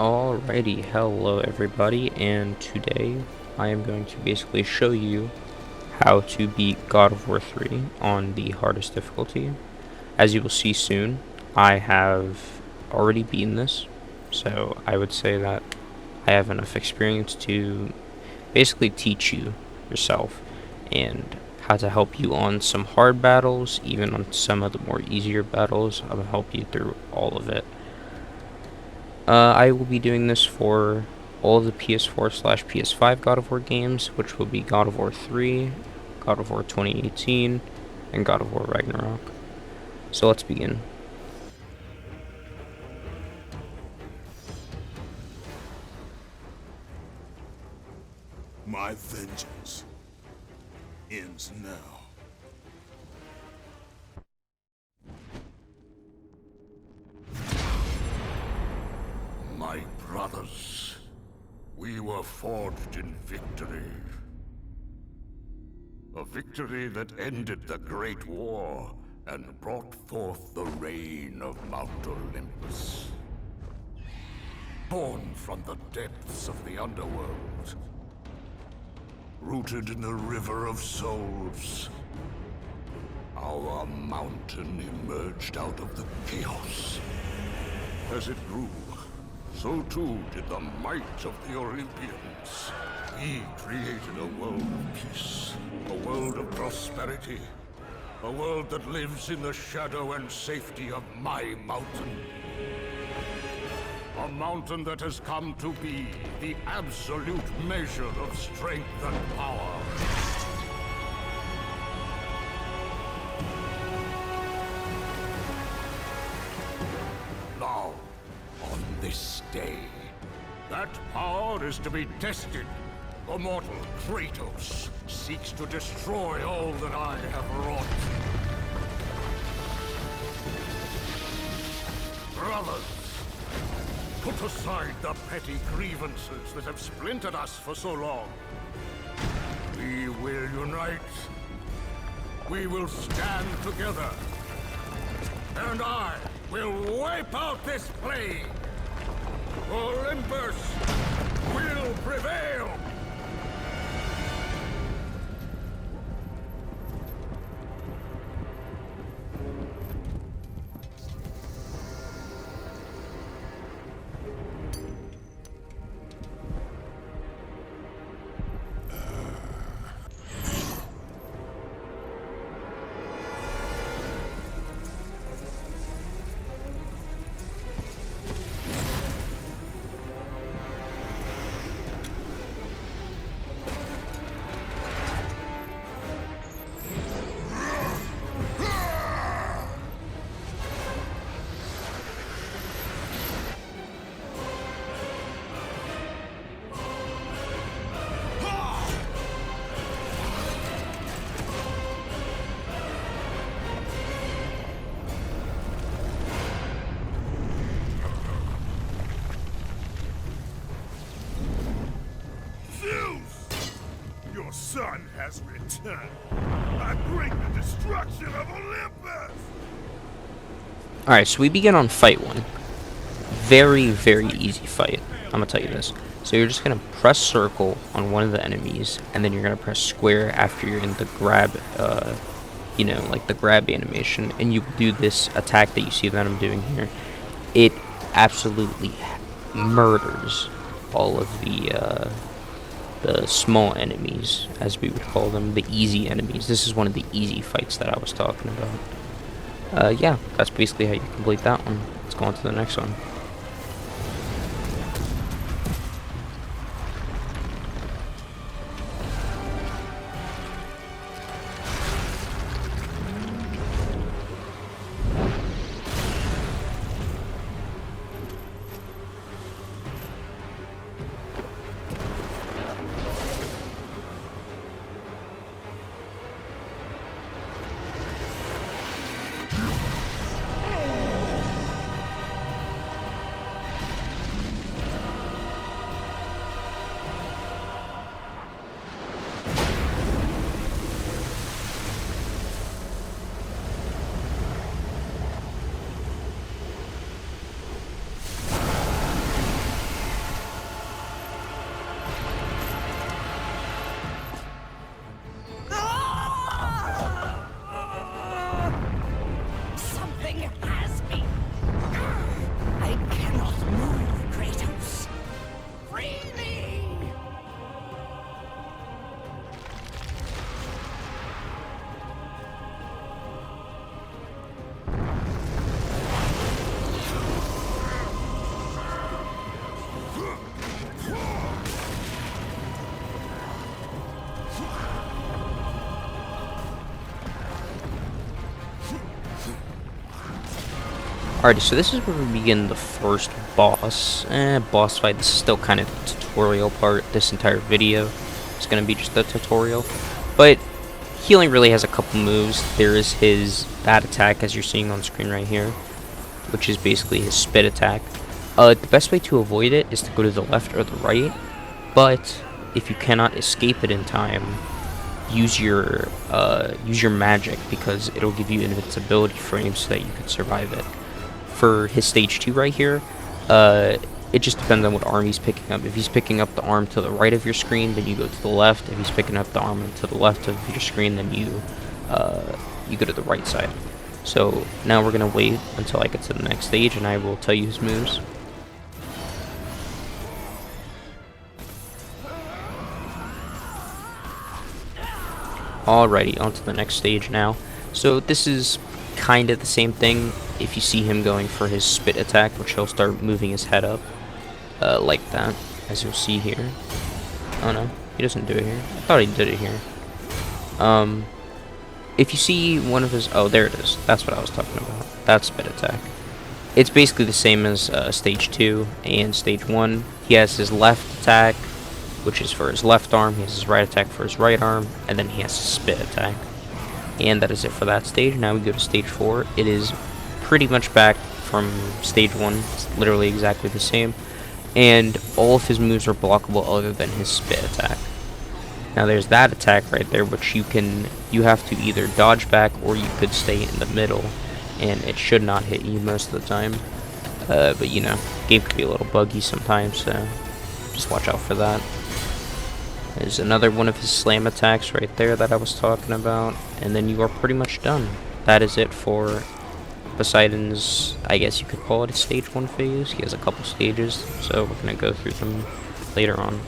Alrighty, hello everybody, and today I am going to basically show you how to beat God of War 3 on the hardest difficulty. As you will see soon, I have already beaten this, so I would say that I have enough experience to basically teach you yourself and how to help you on some hard battles, even on some of the more easier battles. I'm going to help you through all of it. I will be doing this for all the PS4/PS5 God of War games, which will be God of War 3, God of War 2018, and God of War Ragnarok. So let's begin. My vengeance ends now. My brothers, we were forged in victory. A victory that ended the Great War and brought forth the reign of Mount Olympus. Born from the depths of the underworld, rooted in the River of Souls, our mountain emerged out of the chaos. As it grew, so too did the might of the Olympians. He created a world of peace, a world of prosperity, a world that lives in the shadow and safety of my mountain. A mountain that has come to be the absolute measure of strength and power. Now, on this day, that power is to be tested. The mortal Kratos seeks to destroy all that I have wrought. Brothers, put aside the petty grievances that have splintered us for so long. We will unite. We will stand together. And I will wipe out this plague. Olympus will prevail. Your son has returned. I bring the destruction of Olympus! Alright, so we begin on fight 1. Very, very easy fight. I'm gonna tell you this. So you're just gonna press circle on one of the enemies, and then you're gonna press square after you're in the grab, like the grab animation, and you do this attack that you see that I'm doing here. It absolutely murders all of the small enemies, as we would call them, the easy enemies. This is one of the easy fights that I was talking about. Yeah, that's basically how you complete that one. Let's go on to the next one. Alrighty, so this is where we begin the first boss fight. This is still kind of the tutorial part. This entire video is going to be just the tutorial. But healing really has a couple moves. There is his bad attack, as you're seeing on screen right here, which is basically his spit attack. The best way to avoid it is to go to the left or the right, but if you cannot escape it in time, use your magic, because it'll give you invincibility frames so that you can survive it. For his stage 2 right here, it just depends on what arm he's picking up. If he's picking up the arm to the right of your screen, then you go to the left. If he's picking up the arm to the left of your screen, then you go to the right side. So now we're gonna wait until I get to the next stage, and I will tell you his moves. Alrighty, on to the next stage now. So this is kind of the same thing. If you see him going for his spit attack, which he'll start moving his head up like that, as you'll see here. Oh no, he doesn't do it here. I thought he did it here. If you see one of his, oh, there it is. That's what I was talking about. That's spit attack. It's basically the same as stage 2 and stage 1. He has his left attack, which is for his left arm. He has his right attack for his right arm, and then he has his spit attack. And that is it for that stage. Now we go to stage 4. It is pretty much back from stage 1. It's literally exactly the same. And all of his moves are blockable other than his spit attack. Now there's that attack right there, which you have to either dodge back or you could stay in the middle, and it should not hit you most of the time. But you know, game could be a little buggy sometimes, so just watch out for that. There's another one of his slam attacks right there that I was talking about, and then you are pretty much done. That is it for Poseidon's, I guess you could call it a stage 1 phase. He has a couple stages, so we're going to go through them later on.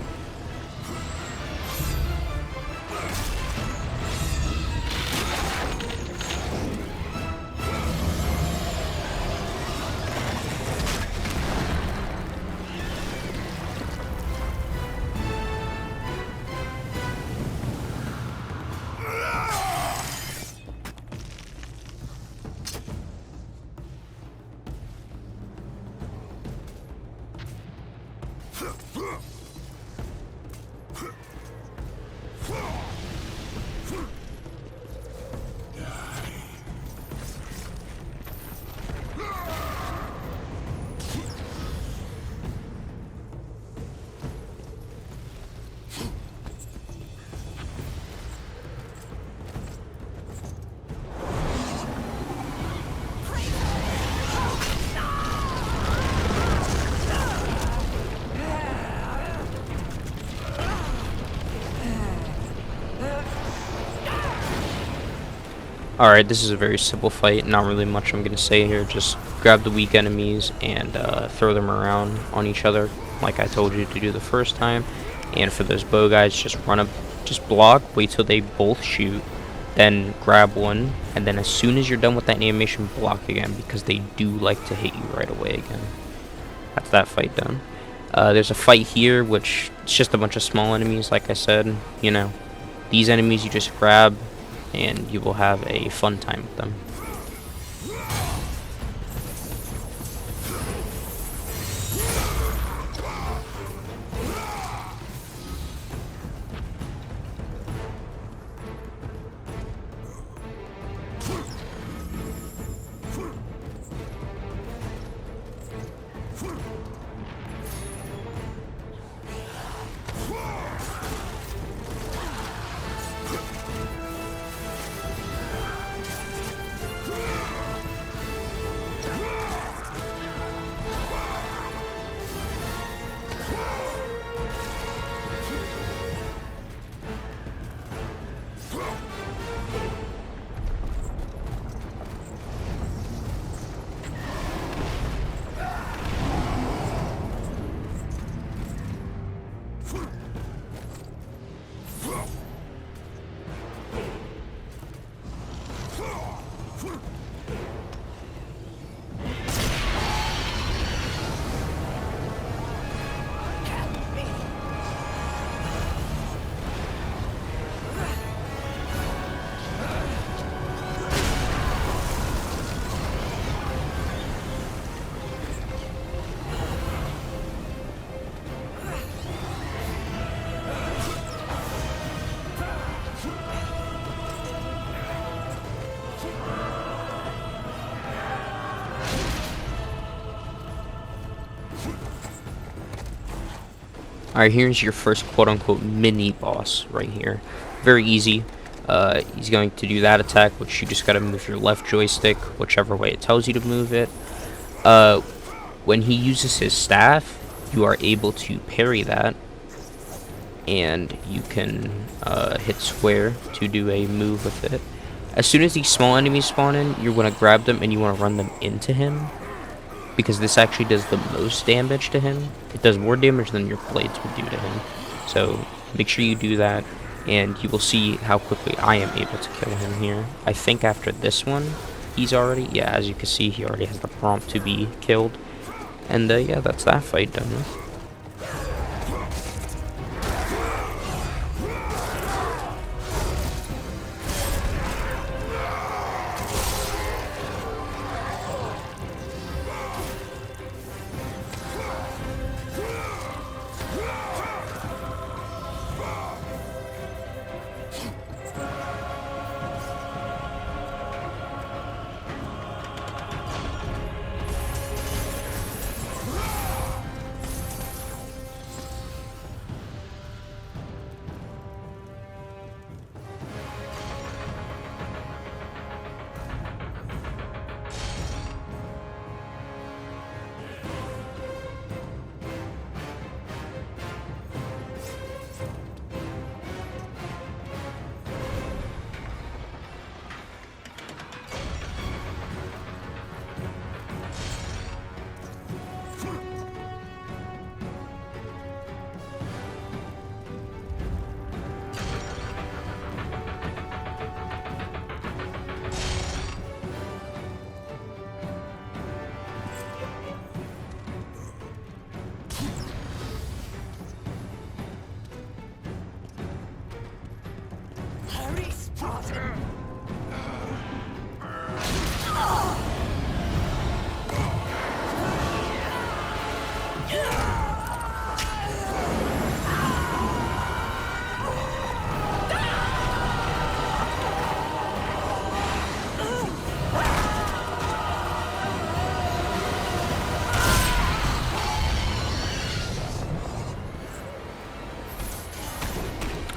Alright, this is a very simple fight, not really much I'm going to say here. Just grab the weak enemies and throw them around on each other like I told you to do the first time. And for those bow guys, just run up, just block, wait till they both shoot, then grab one, and then as soon as you're done with that animation, block again, because they do like to hit you right away again. That's that fight done. There's a fight here, which it's just a bunch of small enemies, like I said. You know, these enemies you just grab, and you will have a fun time with them. Alright, here's your first quote-unquote mini-boss right here. Very easy. He's going to do that attack, which you just gotta move your left joystick, whichever way it tells you to move it. When he uses his staff, you are able to parry that, and you can hit square to do a move with it. As soon as these small enemies spawn in, you're going to grab them and you want to run them into him, because this actually does the most damage to him. It does more damage than your blades would do to him. So make sure you do that, and you will see how quickly I am able to kill him here. I think after this one, he's already, yeah, as you can see, he already has the prompt to be killed. And yeah, that's that fight done with.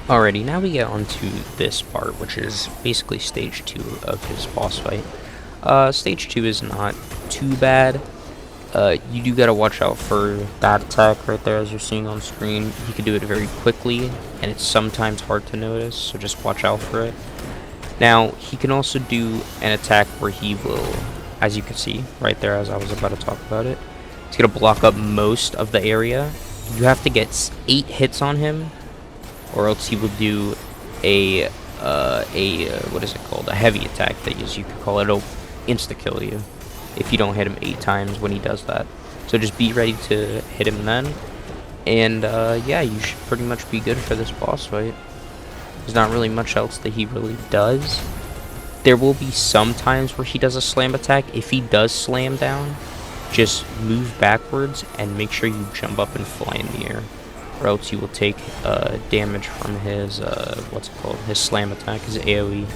Alrighty, now we get onto this part, which is basically stage 2 of his boss fight. Stage 2 is not too bad. You do gotta watch out for that attack right there, as you're seeing on screen. He can do it very quickly, and it's sometimes hard to notice, so just watch out for it. Now, he can also do an attack where he will, as you can see right there as I was about to talk about it, he's gonna block up most of the area. You have to get 8 hits on him, or else he will do a what is it called? A heavy attack that is, you could call it. It'll insta-kill you if you don't hit him 8 times when he does that. So just be ready to hit him then. And yeah, you should pretty much be good for this boss fight. There's not really much else that he really does. There will be some times where he does a slam attack. If he does slam down, just move backwards and make sure you jump up and fly in the air, or else you will take damage from his, what's it called, his slam attack, his AoE.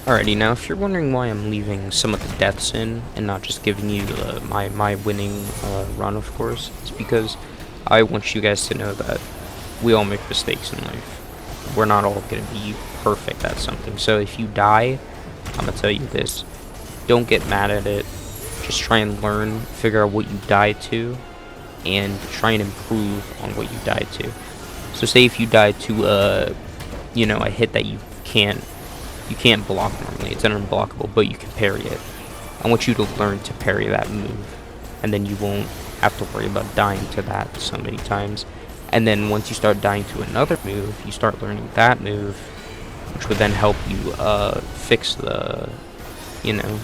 Alrighty, now if you're wondering why I'm leaving some of the deaths in and not just giving you my winning run, of course, it's because I want you guys to know that we all make mistakes in life. We're not all going to be perfect at something. So if you die, I'm going to tell you this. Don't get mad at it. Just try and learn, figure out what you died to, and try and improve on what you died to. So say if you died to, a hit that you can't block normally. It's unblockable, but you can parry it. I want you to learn to parry that move, and then you won't have to worry about dying to that so many times. And then once you start dying to another move, you start learning that move, which would then help you fix the,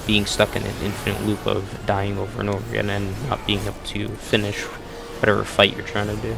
being stuck in an infinite loop of dying over and over again and not being able to finish whatever fight you're trying to do.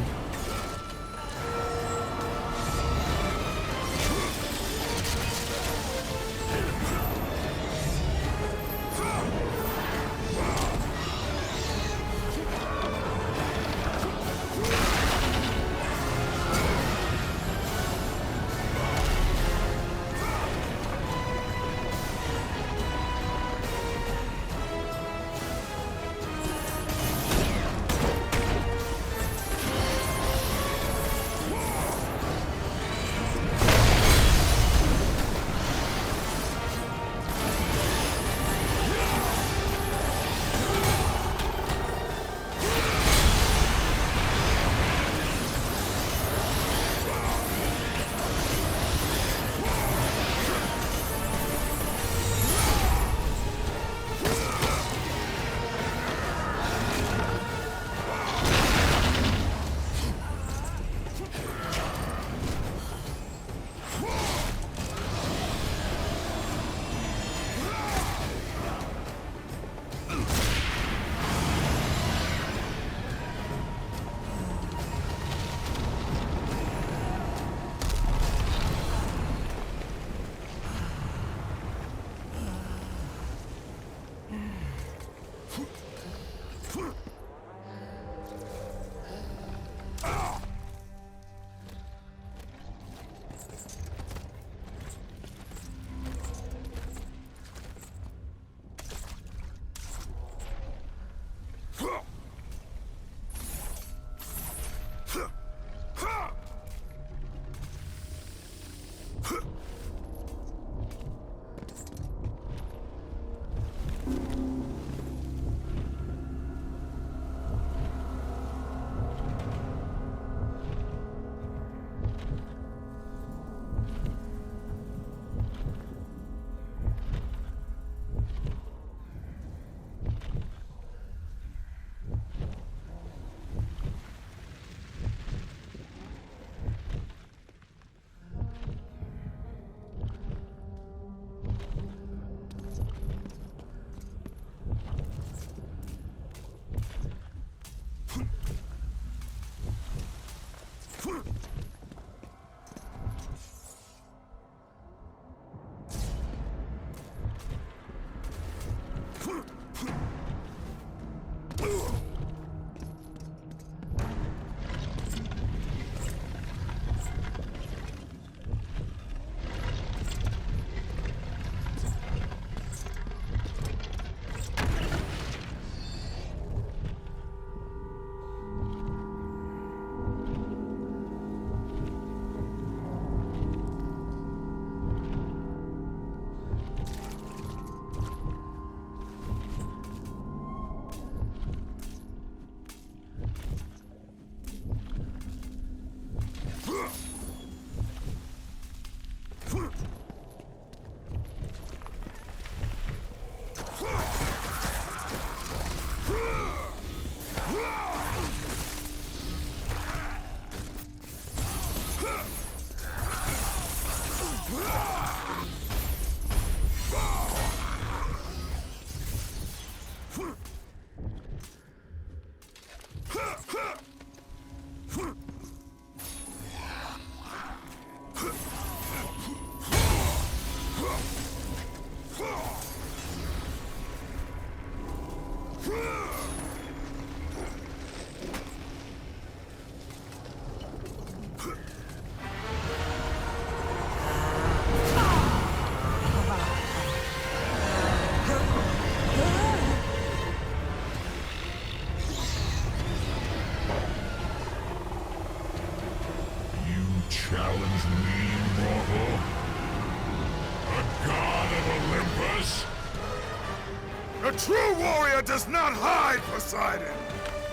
true warrior does not hide, Poseidon!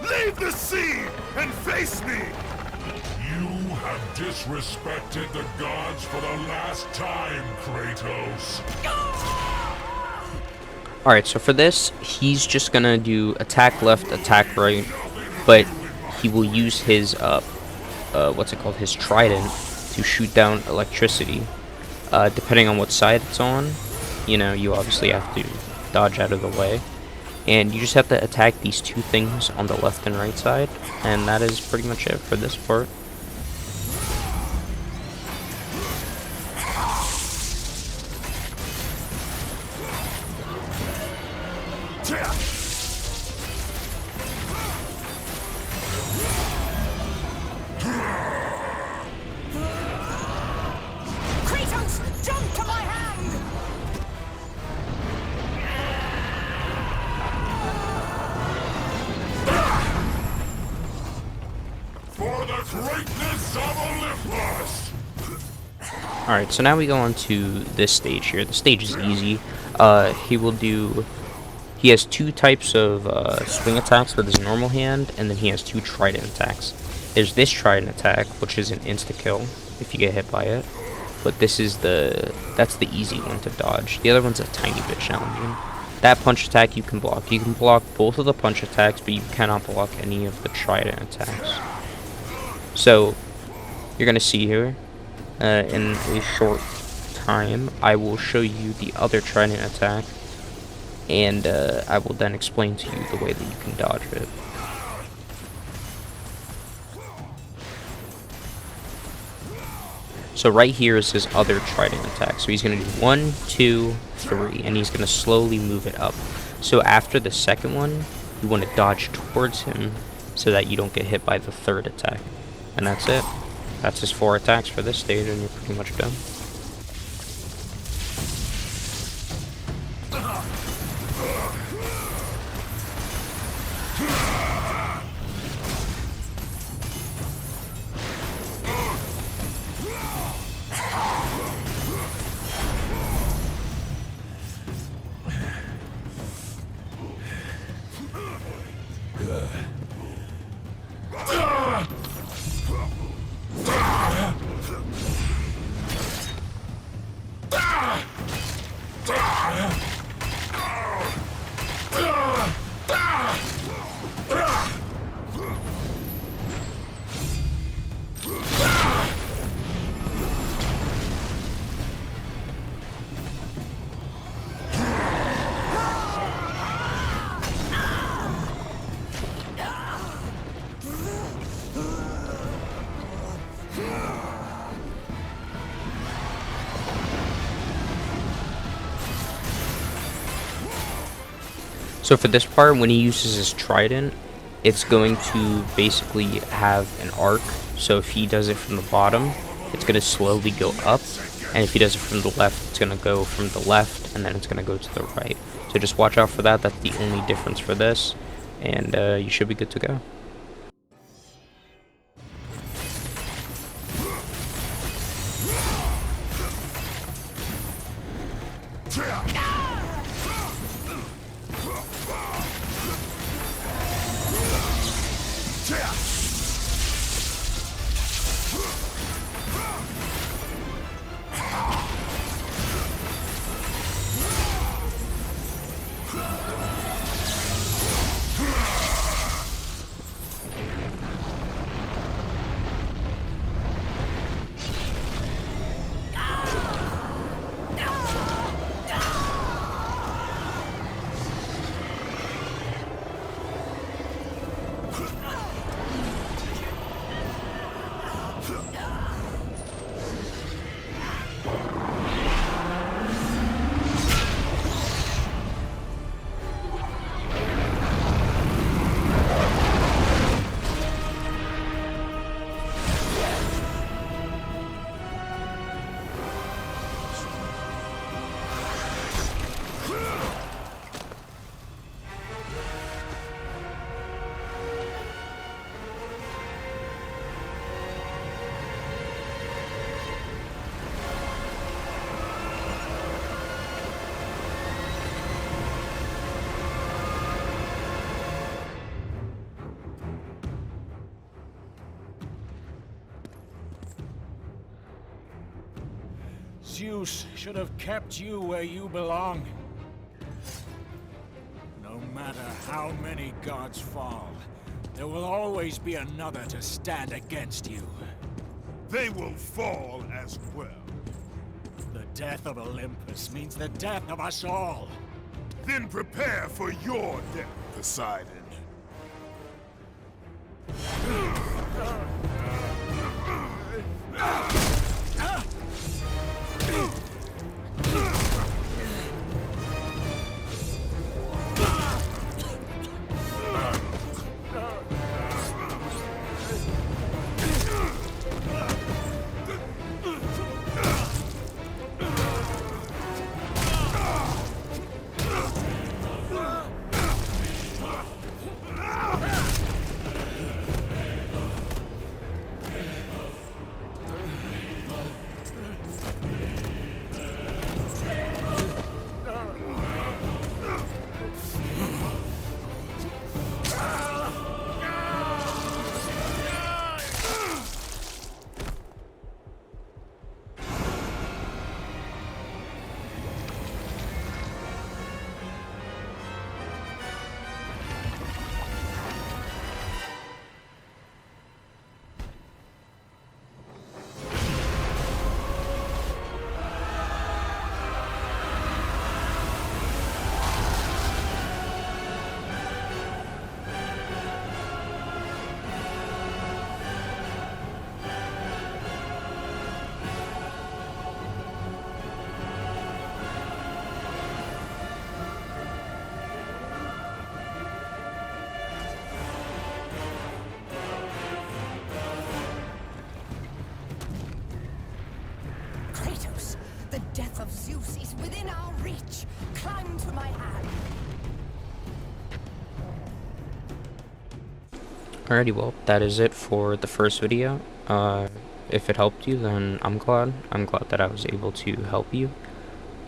Leave the sea and face me! You have disrespected the gods for the last time, Kratos. Alright, so for this, he's just gonna do attack left, attack right, but he will use his, what's it called, his trident to shoot down electricity. Depending on what side it's on, you know, you obviously have to dodge out of the way. And you just have to attack these two things on the left and right side, and that is pretty much it for this part. Kratos, jump to my hand! For the greatness of Olympus! Alright, so now we go on to this stage here. The stage is easy. He has two types of swing attacks with his normal hand, and then he has two trident attacks. There's this trident attack, which is an insta-kill if you get hit by it. But that's the easy one to dodge. The other one's a tiny bit challenging. That punch attack you can block. You can block both of the punch attacks, but you cannot block any of the trident attacks. So, you're going to see here, in a short time, I will show you the other trident attack, and I will then explain to you the way that you can dodge it. So right here is his other trident attack. So he's going to do 1, 2, 3, and he's going to slowly move it up. So after the second one, you want to dodge towards him so that you don't get hit by the third attack. And that's it. That's his 4 attacks for this stage, and you're pretty much done. So for this part, when he uses his trident, it's going to basically have an arc. So if he does it from the bottom, it's going to slowly go up. And if he does it from the left, it's going to go from the left, and then it's going to go to the right. So just watch out for that. That's the only difference for this. And you should be good to go. Zeus should have kept you where you belong. No matter how many gods fall, there will always be another to stand against you. They will fall as well. The death of Olympus means the death of us all. Then prepare for your death, Poseidon. Kratos, the death of Zeus is within our reach. Climb to my hand. Alrighty, well, that is it for the first video. If it helped you, then I'm glad. I'm glad that I was able to help you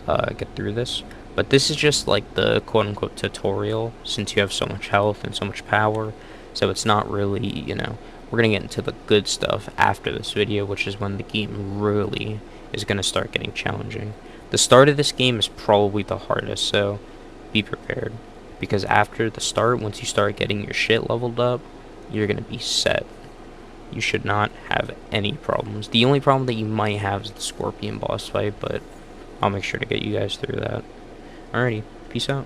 get through this. But this is just like the quote-unquote tutorial, since you have so much health and so much power. So it's not really, you know, we're going to get into the good stuff after this video, which is when the game really is going to start getting challenging. The start of this game is probably the hardest, so be prepared. Because after the start, once you start getting your shit leveled up, you're going to be set. You should not have any problems. The only problem that you might have is the Scorpion boss fight, but I'll make sure to get you guys through that. Alrighty, peace out.